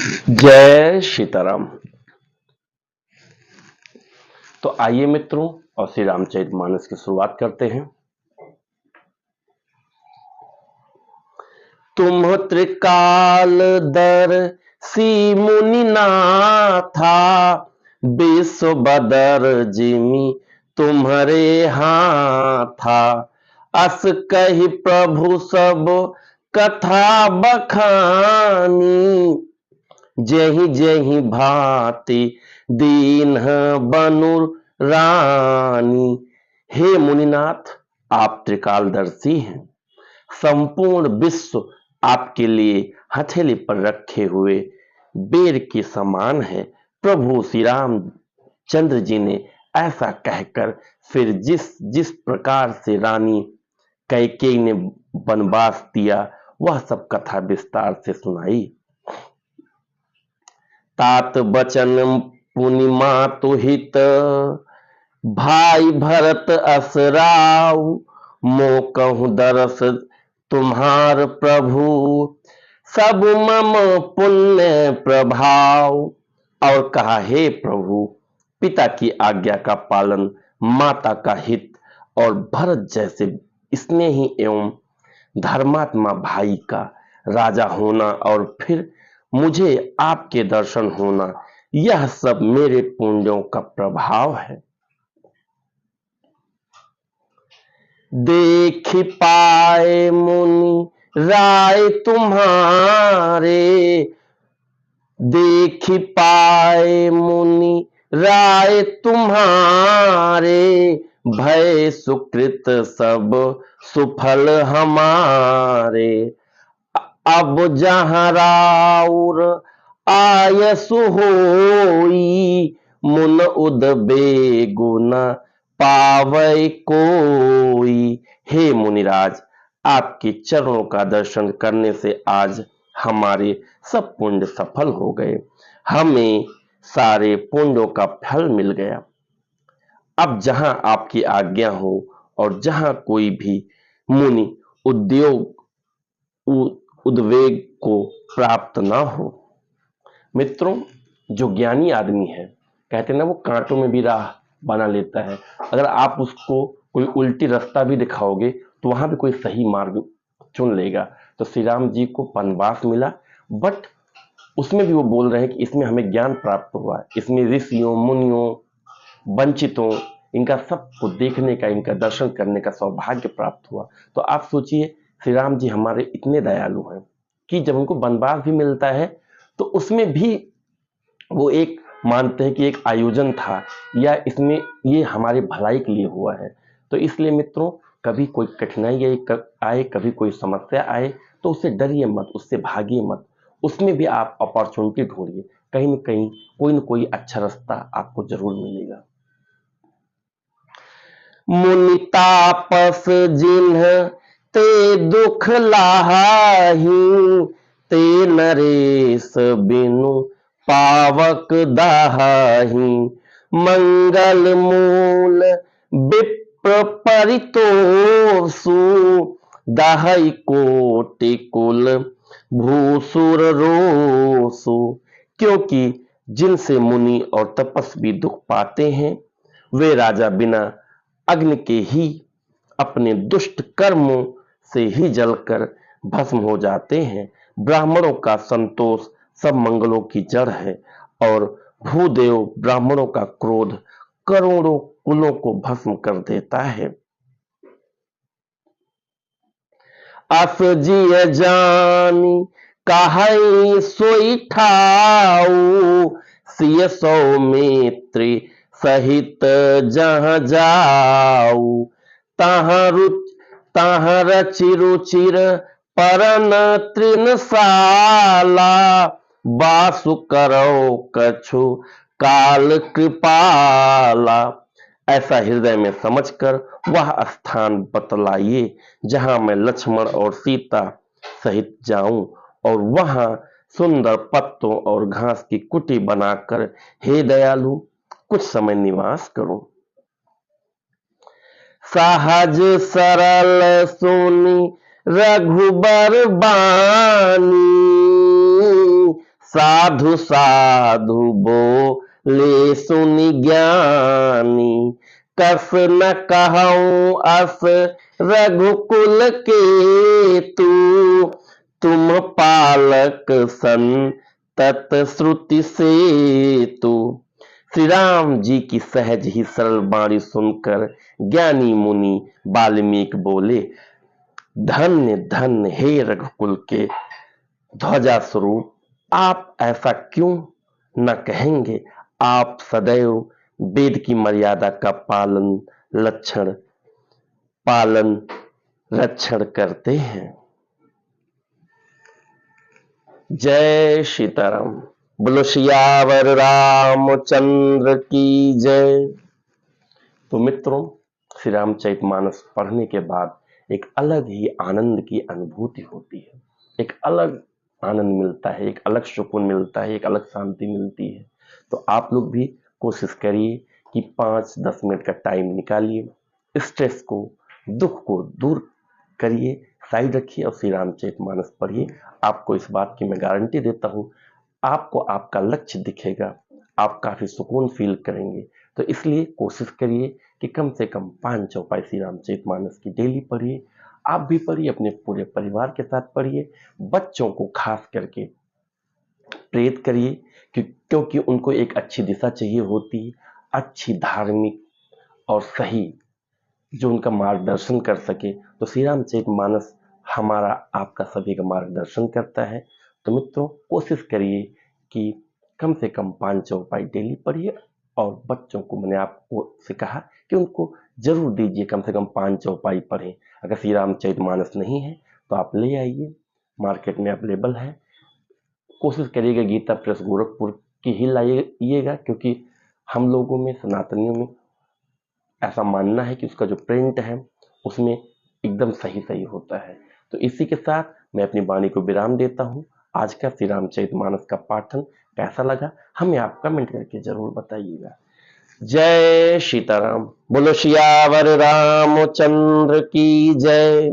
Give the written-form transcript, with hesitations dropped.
जय सीताराम। तो आइए मित्रों और श्री रामचरितमानस की शुरुआत करते हैं। तुम त्रिकालदर्शी मुनि नाथा, विश्व बदर जिमि तुम्हारे हाथा। अस कहि प्रभु सब कथा बखानी, जहि जहि भांति दीन बनु रानी। हे मुनिनाथ, आप त्रिकालदर्शी हैं। संपूर्ण विश्व आपके लिए हथेली पर रखे हुए बेर के समान है। प्रभु श्री रामचंद्र जी ने ऐसा कहकर फिर जिस जिस प्रकार से रानी कैकेयी ने वनवास दिया वह सब कथा विस्तार से सुनाई। तात बचन पुनि मातु हित, भाई भरत असराव। मो कहूँ दरस तुम्हार प्रभु, सब मम पुण्य प्रभाव। और कहा, हे प्रभु, पिता की आज्ञा का पालन, माता का हित और भरत जैसे स्नेही एवं धर्मात्मा भाई का राजा होना और फिर मुझे आपके दर्शन होना, यह सब मेरे पुण्यों का प्रभाव है। देख पाए मुनि राय तुम्हारे, देख पाए मुनि राय तुम्हारे। भय सुकृत सब सुफल हमारे, अब जहाँ राउर आयसु होई। मुन उदबे गुण पावै कोई। हे मुनिराज, आपके चरणों का दर्शन करने से आज हमारे सब पुण्य सफल हो गए, हमें सारे पुण्यों का फल मिल गया। अब जहां आपकी आज्ञा हो और जहां कोई भी मुनि उद्वेग को प्राप्त ना हो। मित्रों, जो ज्ञानी आदमी है, कहते हैं ना, वो कांटों में भी राह बना लेता है। अगर आप उसको कोई उल्टी रास्ता भी दिखाओगे तो वहां भी कोई सही मार्ग चुन लेगा। तो श्री राम जी को वनवास मिला, बट उसमें भी वो बोल रहे हैं कि इसमें हमें ज्ञान प्राप्त हुआ, इसमें ऋषियों मुनियों वंचितों इनका सबको देखने का, इनका दर्शन करने का सौभाग्य प्राप्त हुआ। तो आप सोचिए, श्री राम जी हमारे इतने दयालु हैं कि जब उनको वनवास भी मिलता है तो उसमें भी वो एक मानते हैं कि एक आयोजन था, या इसमें ये हमारे भलाई के लिए हुआ है। तो इसलिए मित्रों, कभी कोई कठिनाई आए, कभी कोई समस्या आए तो उससे डरिए मत, उससे भागिए मत। उसमें भी आप अपॉर्चुनिटी ढूंढिए, कहीं न कहीं कोई न कोई अच्छा रास्ता आपको जरूर मिलेगा। मुनि तापस जिन्ह ते दुख लाही, ते नरेश बिनु पावक दाही। मंगल मूल विप्र परितोषु, दाहई कोटि कुल भूसुर रोसु। क्योंकि जिनसे मुनि और तपस्वी दुख पाते हैं वे राजा बिना अग्नि के ही अपने दुष्ट कर्मों से ही जलकर भस्म हो जाते हैं। ब्राह्मणों का संतोष सब मंगलों की जड़ है, और भूदेव ब्राह्मणों का क्रोध करोड़ों कुलों को भस्म कर देता है। अस जिय जानी कहई सोई ठाऊ, सिय सौमित्री सहित जहाँ जाऊ। तहाँ रचि रुचिर परन तृणशाला, वासु करौ कछु काल कृपाला। ऐसा हृदय में समझकर वह स्थान बतलाइए जहां मैं लक्ष्मण और सीता सहित जाऊं, और वहां सुंदर पत्तों और घास की कुटी बनाकर हे दयालु कुछ समय निवास करूं। सहज सरल सुनी रघुबर बानी, साधु साधु बोले सुनि ज्ञानी, कस न कहूं अस रघुकुल के तू, तुम पालक संतत श्रुति से तू। श्री राम जी की सहज ही सरल वाणी सुनकर ज्ञानी मुनि वाल्मीकि बोले, धन्य धन्य हे रघुकुल के ध्वजा स्वरूप, आप ऐसा क्यों न कहेंगे। आप सदैव वेद की मर्यादा का पालन रक्षण करते हैं। जय सीताराम। बोलो सियावर रामचंद्र की जय। तो मित्रों, श्री रामचरितमानस पढ़ने के बाद एक अलग ही आनंद की अनुभूति होती है, एक अलग आनंद मिलता है, एक अलग सुकून मिलता है, एक अलग शांति मिलती है। तो आप लोग भी कोशिश करिए कि 5-10 मिनट का टाइम निकालिए, स्ट्रेस को, दुख को दूर करिए, साइड रखिए और श्री रामचरितमानस पढ़िए। आपको इस बात की मैं गारंटी देता हूँ, आपको आपका लक्ष्य दिखेगा, आप काफी सुकून फील करेंगे। तो इसलिए कोशिश करिए कि कम से कम 5 चौपाई श्री रामचरितमानस की डेली पढ़िए। आप भी पढ़िए, अपने पूरे परिवार के साथ पढ़िए। बच्चों को खास करके प्रेरित करिए क्योंकि उनको एक अच्छी दिशा चाहिए होती है, अच्छी धार्मिक और सही जो उनका मार्गदर्शन कर सके। तो श्री रामचरितमानस हमारा आपका सभी का मार्गदर्शन करता है। तो मित्रों, कोशिश करिए कि कम से कम 5 चौपाई डेली पढ़िए और बच्चों को मैंने आपको से कहा कि उनको जरूर दीजिए, कम से कम 5 चौपाई पढ़ें। अगर श्री रामचरितमानस नहीं है तो आप ले आइए, मार्केट में अवेलेबल है। कोशिश करिएगा गीता प्रेस गोरखपुर की ही लाइएगा, क्योंकि हम लोगों में, सनातनियों में ऐसा मानना है कि उसका जो प्रिंट है उसमें एकदम सही होता है। तो इसी के साथ मैं अपनी वाणी को विराम देता हूँ। आज का श्री रामचरितमानस का पाठन कैसा लगा हमें आप कमेंट करके जरूर बताइएगा। जय सीताराम। बोलो सियावर रामचंद्र की जय।